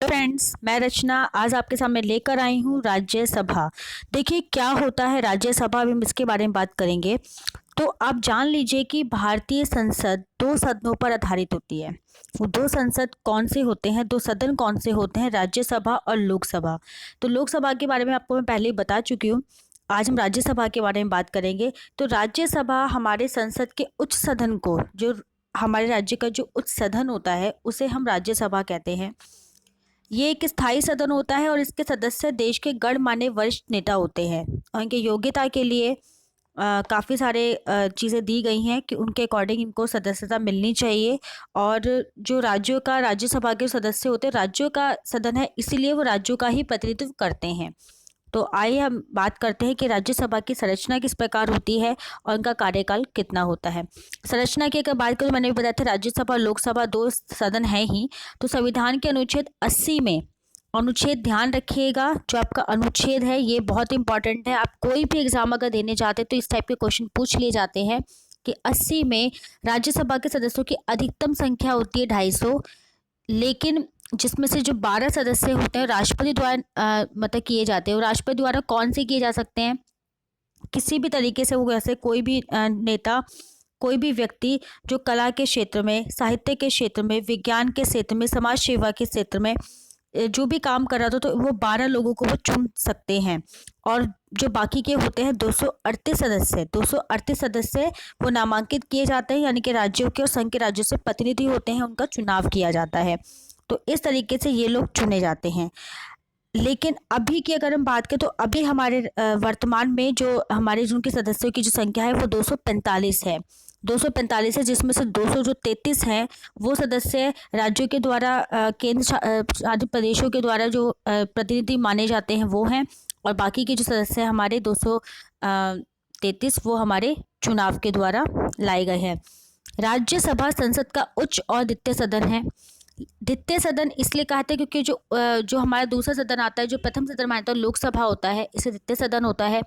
Hello friends, मैं रचना आज आपके सामने लेकर आई हूँ राज्यसभा। देखिए क्या होता है राज्यसभा, अभी हम इसके बारे में बात करेंगे। तो आप जान लीजिए कि भारतीय संसद दो सदनों पर आधारित होती है। वो दो संसद कौन से होते हैं, दो सदन कौन से होते हैं, राज्यसभा और लोकसभा। तो लोकसभा के बारे में आपको मैं पहले ही बता चुकी हूँ। आज हम राज्यसभा के बारे में बात करेंगे। तो राज्यसभा हमारे संसद के उच्च सदन को, जो हमारे राज्य का जो उच्च सदन होता है, उसे हम राज्यसभा कहते हैं। ये एक स्थायी सदन होता है और इसके सदस्य देश के गणमान्य वरिष्ठ नेता होते हैं और इनके योग्यता के लिए काफ़ी सारे चीज़ें दी गई हैं कि उनके अकॉर्डिंग इनको सदस्यता मिलनी चाहिए। और जो राज्यों का राज्यसभा के सदस्य होते हैं, राज्यों का सदन है, इसीलिए वो राज्यों का ही प्रतिनिधित्व करते हैं। तो आइए हम बात करते हैं कि राज्यसभा की संरचना किस प्रकार होती है और उनका कार्यकाल कितना होता है। संरचना की अगर बात करूँ, मैंने भी बताया था राज्यसभा और लोकसभा दो सदन है ही। तो संविधान के अनुच्छेद 80 में अनुच्छेद, ध्यान रखिएगा जो आपका अनुच्छेद है ये बहुत इंपॉर्टेंट है। आप कोई भी एग्जाम अगर देने जाते हैं तो इस टाइप के क्वेश्चन पूछ लिए जाते हैं कि 80 में राज्यसभा के सदस्यों की अधिकतम संख्या होती है 250, लेकिन जिसमें से जो 12 सदस्य होते हैं राष्ट्रपति द्वारा मतलब किए जाते हैं। और राष्ट्रपति द्वारा कौन से किए जा सकते हैं, किसी भी तरीके से। वो ऐसे कोई भी नेता, कोई भी व्यक्ति जो कला के क्षेत्र में, साहित्य के क्षेत्र में, विज्ञान के क्षेत्र में, समाज सेवा के क्षेत्र में जो भी काम कर रहा था, तो वो 12 लोगों को वो चुन सकते हैं। और जो बाकी के होते हैं 238 सदस्य वो नामांकित किए जाते हैं, यानी कि राज्यों के और संघ के राज्यों से प्रतिनिधि होते हैं, उनका चुनाव किया जाता है। तो इस तरीके से ये लोग चुने जाते हैं। लेकिन अभी की अगर हम बात करें तो अभी हमारे वर्तमान में जो हमारे जिनके सदस्यों की जो संख्या है वो 245 है। 245 है, जिसमें से 233 हैं वो सदस्य राज्यों के द्वारा केंद्र शासित प्रदेशों के द्वारा जो प्रतिनिधि माने जाते हैं वो हैं। और बाकी के जो सदस्य हैं हमारे 233 वो हमारे चुनाव के द्वारा लाए गए हैं। राज्यसभा संसद का उच्च और द्वितीय सदन है। द्वितीय सदन इसलिए कहते हैं क्योंकि जो हमारा दूसरा सदन आता है, जो प्रथम सदन मानता है लोकसभा होता है, इसे द्वितीय सदन होता है।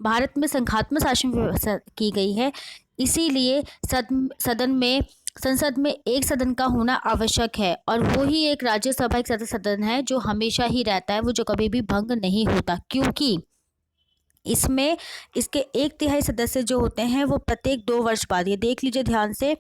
भारत में संघात्मक शासन व्यवस्था की गई है, इसीलिए सदन में संसद में एक सदन का होना आवश्यक है। और वो ही एक राज्यसभा एक सदन है जो हमेशा ही रहता है, वो जो कभी भी भंग नहीं होता, क्योंकि इसमें इसके 1/3 सदस्य जो होते हैं वो प्रत्येक 2 वर्ष बाद, ये देख लीजिए ध्यान से,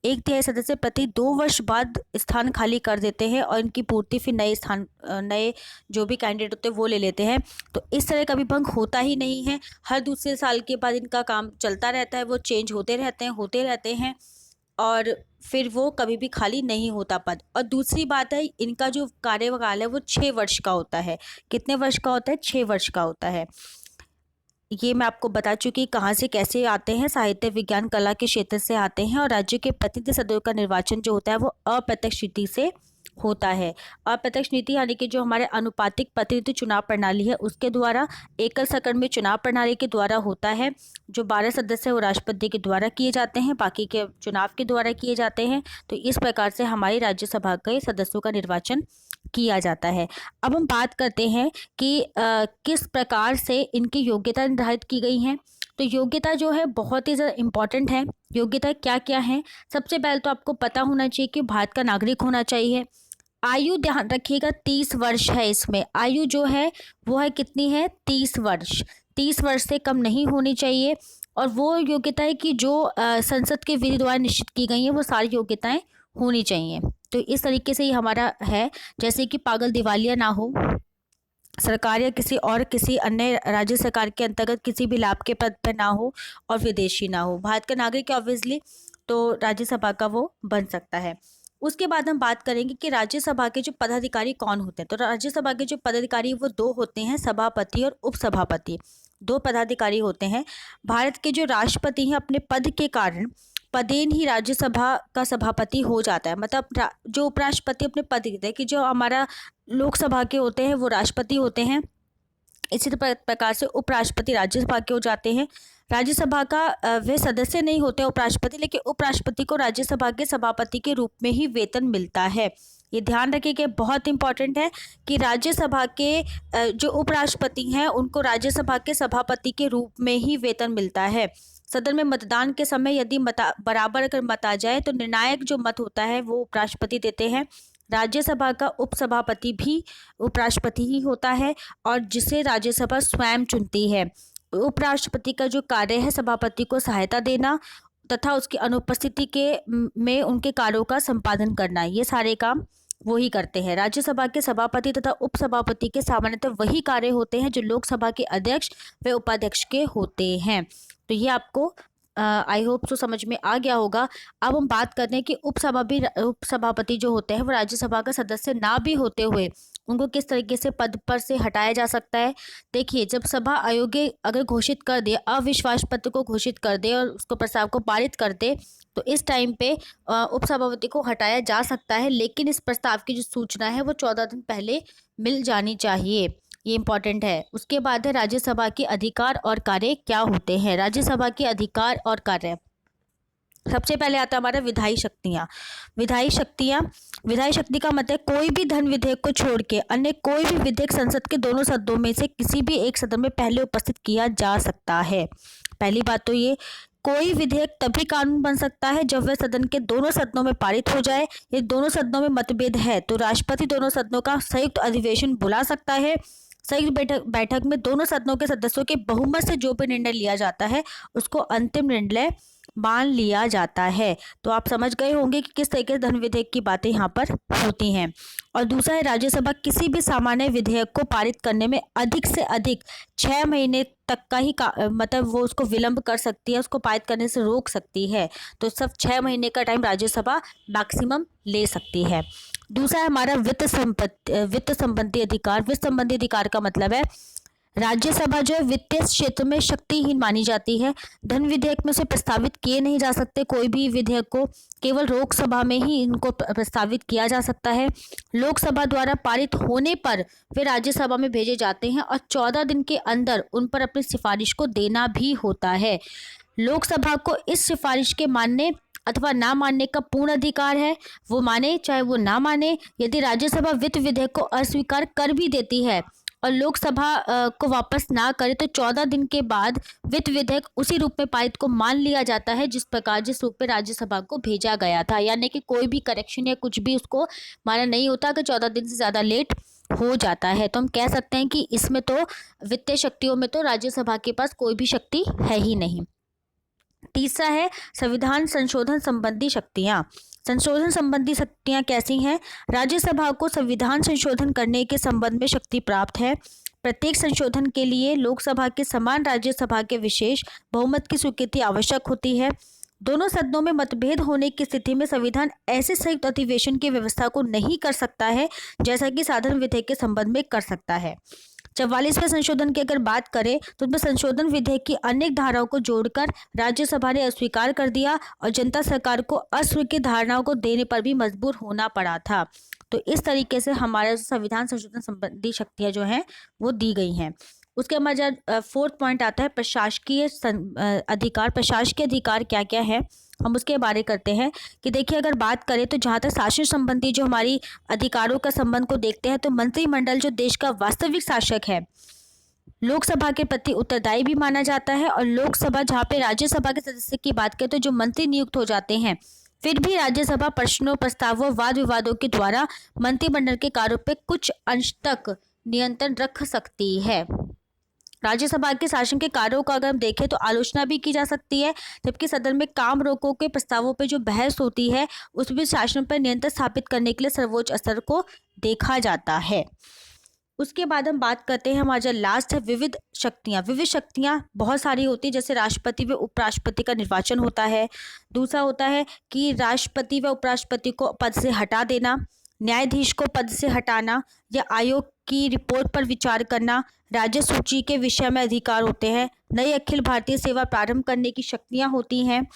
1/3 सदस्य प्रति 2 वर्ष बाद स्थान खाली कर देते हैं और इनकी पूर्ति फिर नए जो भी कैंडिडेट होते हैं वो ले लेते हैं। तो इस तरह कभी भंग होता ही नहीं है। हर दूसरे साल के बाद इनका काम चलता रहता है, वो चेंज होते रहते हैं और फिर वो कभी भी खाली नहीं होता पद। और दूसरी बात है, इनका जो कार्यकाल है वो 6 वर्ष का होता है। कितने वर्ष का होता है? 6 वर्ष का होता है। ये मैं आपको बता चुकी कहाँ से कैसे आते हैं, साहित्य, विज्ञान, कला के क्षेत्र से आते हैं। और राज्य के प्रतिनिधि सदस्यों का निर्वाचन जो होता है वो अप्रत्यक्ष रीति से होता है। अप्रत्यक्ष नीति यानी कि जो हमारे अनुपातिक प्रतिनिधि चुनाव प्रणाली है उसके द्वारा, एकल सकल में चुनाव प्रणाली के द्वारा होता है। जो 12 सदस्य वो राष्ट्रपति के द्वारा किए जाते हैं, बाकी के चुनाव के द्वारा किए जाते हैं। तो इस प्रकार से हमारी राज्यसभा के सदस्यों का निर्वाचन किया जाता है। अब हम बात करते हैं कि किस प्रकार से इनकी योग्यता निर्धारित की गई हैं। तो योग्यता जो है बहुत ही ज़्यादा इम्पॉर्टेंट है। योग्यता क्या क्या है? सबसे पहले तो आपको पता होना चाहिए कि भारत का नागरिक होना चाहिए। आयु ध्यान रखिएगा 30 वर्ष है। इसमें आयु जो है वो है कितनी है? 30 वर्ष। 30 वर्ष से कम नहीं होनी चाहिए। और वो योग्यता है कि जो संसद के विधि द्वारा निश्चित की गई हैं वो सारी योग्यताएं होनी चाहिए। तो इस तरीके से ये हमारा है। जैसे कि पागल दिवालिया ना हो, सरकार या किसी अन्य राज्य सरकार के अंतर्गत किसी भी लाभ के पद पर ना हो, और विदेशी ना हो। भारत का नागरिक है ऑब्वियसली, तो राज्यसभा का वो बन सकता है। उसके बाद हम बात करेंगे कि राज्यसभा के जो पदाधिकारी कौन होते हैं। तो राज्यसभा के जो पदाधिकारी वो 2 होते हैं, सभापति और उपसभापति। 2 पदाधिकारी होते हैं। भारत के जो राष्ट्रपति हैं अपने पद के कारण पदेन ही राज्यसभा का सभापति हो जाता है। मतलब जो उपराष्ट्रपति अपने पद देते हैं, कि जो हमारा लोकसभा के होते हैं वो राष्ट्रपति होते हैं, इसी प्रकार से उपराष्ट्रपति राज्यसभा के हो जाते हैं। राज्यसभा का वे सदस्य नहीं होते उपराष्ट्रपति, लेकिन उपराष्ट्रपति को राज्यसभा के सभापति के रूप में ही वेतन मिलता है। ये ध्यान रखिए, बहुत इंपॉर्टेंट है कि राज्यसभा के जो उपराष्ट्रपति हैं उनको राज्यसभा के सभापति के रूप में ही वेतन मिलता है। सदन में मतदान के समय यदि बराबर अगर मत आ जाए तो निर्णायक जो मत होता है वो उपराष्ट्रपति देते हैं। राज्यसभा का उपसभापति भी उपराष्ट्रपति ही होता है और जिसे राज्यसभा स्वयं चुनती है। उपराष्ट्रपति का जो कार्य है सभापति को सहायता देना तथा उसकी अनुपस्थिति के में उनके कार्यों का संपादन करना, ये सारे काम वो ही करते हैं। राज्यसभा के सभापति तथा उपसभापति के सामान्यतः वही कार्य होते हैं जो लोकसभा के अध्यक्ष व उपाध्यक्ष के होते हैं। तो ये आपको आई होप तो समझ में आ गया होगा। अब हम बात करते हैं कि उपसभापति जो होते हैं वो राज्यसभा का सदस्य ना भी होते हुए उनको किस तरीके से पद पर से हटाया जा सकता है। देखिए, जब सभा आयोग अगर घोषित कर दे, अविश्वास पत्र को घोषित कर दे और उसको प्रस्ताव को पारित कर दे, तो इस टाइम पे उपसभापति को हटाया जा सकता है, लेकिन इस प्रस्ताव की जो सूचना है वो 14 दिन पहले मिल जानी चाहिए। ये इंपॉर्टेंट है। उसके बाद है राज्यसभा के अधिकार और कार्य क्या होते हैं। राज्यसभा के अधिकार और कार्य, सबसे पहले आता है हमारा विधायी शक्तियाँ। विधायी शक्ति का मतलब कोई भी धन विधेयक को छोड़ के अन्य कोई भी विधेयक संसद के दोनों सदनों में से किसी भी एक सदन में पहले उपस्थित किया जा सकता है। पहली बात तो ये, कोई विधेयक तभी कानून बन सकता है जब वह सदन के दोनों सदनों में पारित हो जाए। ये दोनों सदनों में मतभेद है तो राष्ट्रपति दोनों सदनों का संयुक्त अधिवेशन बुला सकता है। संयुक्त बैठक में दोनों सदनों के सदस्यों के बहुमत से जो भी निर्णय लिया जाता है उसको अंतिम निर्णय मान लिया जाता है। तो आप समझ गए होंगे कि किस तरीके से धन विधेयक की बातें यहाँ पर होती हैं। और दूसरा है, राज्यसभा किसी भी सामान्य विधेयक को पारित करने में अधिक से अधिक 6 महीने तक का ही मतलब वो उसको विलंब कर सकती है, उसको पारित करने से रोक सकती है। तो सब 6 महीने का टाइम राज्यसभा मैक्सिमम ले सकती है। दूसरा है हमारा वित्त संबंधी अधिकार। वित्त संबंधी अधिकार का मतलब है राज्यसभा जो है वित्तीय क्षेत्र में शक्तिहीन मानी जाती है। धन विधेयक में से प्रस्तावित किए नहीं जा सकते। कोई भी विधेयक को केवल लोकसभा में ही इनको प्रस्तावित किया जा सकता है। लोकसभा द्वारा पारित होने पर वे राज्यसभा में भेजे जाते हैं और 14 दिन के अंदर उन पर अपनी सिफारिश को देना भी होता है। लोकसभा को इस सिफारिश के मानने अथवा ना मानने का पूर्ण अधिकार है। वो माने चाहे वो ना माने। यदि राज्यसभा वित्त विधेयक को अस्वीकार कर भी देती है और लोकसभा को वापस ना करे तो 14 दिन के बाद वित्त विधेयक उसी रूप में पारित को मान लिया जाता है जिस रूप में राज्यसभा को भेजा गया था। यानी कि कोई भी करेक्शन या कुछ भी उसको माना नहीं होता कि 14 दिन से ज़्यादा लेट हो जाता है। तो हम कह सकते हैं कि इसमें तो वित्तीय शक्तियों में तो राज्यसभा के पास कोई भी शक्ति है ही नहीं। तीसरा है संविधान संशोधन संबंधी शक्तियाँ। संशोधन संबंधी शक्तियाँ कैसी हैं? राज्यसभा को संविधान संशोधन करने के संबंध में शक्ति प्राप्त है। प्रत्येक संशोधन के लिए लोकसभा के समान राज्यसभा के विशेष बहुमत की स्वीकृति आवश्यक होती है। दोनों सदनों में मतभेद होने की स्थिति में संविधान ऐसे संयुक्त अधिवेशन की व्यवस्था को नहीं कर सकता है जैसा कि साधारण विधेयक के संबंध में कर सकता है। 44वें संशोधन की अगर बात करें तो उसमें संशोधन विधेयक की अनेक धाराओं को जोड़कर राज्यसभा ने अस्वीकार कर दिया और जनता सरकार को अस्वीकृत धारणाओं को देने पर भी मजबूर होना पड़ा था। तो इस तरीके से हमारे संविधान संशोधन संबंधी शक्तियाँ जो हैं वो दी गई हैं। उसके बाद 4th पॉइंट आता है प्रशासकीय अधिकार। प्रशासकीय अधिकार क्या क्या है हम उसके बारे करते हैं कि देखिए, अगर बात करें तो जहाँ तक शासन संबंधी जो हमारी अधिकारों का संबंध को देखते हैं तो मंत्रिमंडल जो देश का वास्तविक शासक है लोकसभा के प्रति उत्तरदायी भी माना जाता है। और लोकसभा जहाँ पे राज्यसभा के सदस्य की बात करें तो जो मंत्री नियुक्त हो जाते हैं फिर भी राज्यसभा प्रश्नों प्रस्तावों वाद विवादों के द्वारा मंत्रिमंडल के कार्यों पर कुछ अंश तक नियंत्रण रख सकती है। राज्यसभा के शासन के कार्यों का अगर हम देखें तो आलोचना भी की जा सकती है, जबकि सदन में काम रोको के प्रस्तावों पर जो बहस होती है उसमें शासन पर नियंत्रण स्थापित करने के लिए सर्वोच्च स्तर को देखा जाता है। उसके बाद हम बात करते हैं, हमारा लास्ट है विविध शक्तियाँ। विविध शक्तियाँ बहुत सारी होती है, जैसे राष्ट्रपति व उपराष्ट्रपति का निर्वाचन होता है। दूसरा होता है कि राष्ट्रपति व उपराष्ट्रपति को पद से हटा देना, न्यायाधीश को पद से हटाना या आयोग की रिपोर्ट पर विचार करना, राज्य सूची के विषय में अधिकार होते हैं। नई अखिल भारतीय सेवा प्रारंभ करने की शक्तियाँ होती हैं।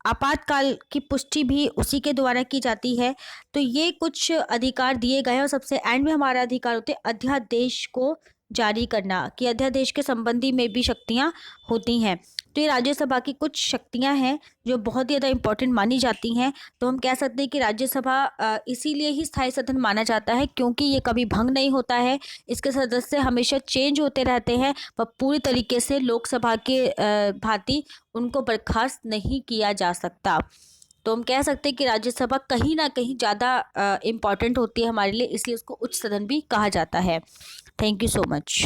आपातकाल की पुष्टि भी उसी के द्वारा की जाती है। तो ये कुछ अधिकार दिए गए हैं। और सबसे एंड में हमारा अधिकार होते हैं अध्यादेश को जारी करना, कि अध्यादेश के संबंधी में भी शक्तियाँ होती हैं। तो ये राज्यसभा की कुछ शक्तियाँ हैं जो बहुत ही ज़्यादा इम्पोर्टेंट मानी जाती हैं। तो हम कह सकते हैं कि राज्यसभा इसीलिए ही स्थायी सदन माना जाता है क्योंकि ये कभी भंग नहीं होता है। इसके सदस्य हमेशा चेंज होते रहते हैं व पूरी तरीके से लोकसभा के भांति उनको बर्खास्त नहीं किया जा सकता। तो हम कह सकते हैं कि राज्यसभा कहीं ना कहीं ज़्यादा इम्पॉर्टेंट होती है हमारे लिए, इसलिए उसको उच्च सदन भी कहा जाता है। Thank you so much.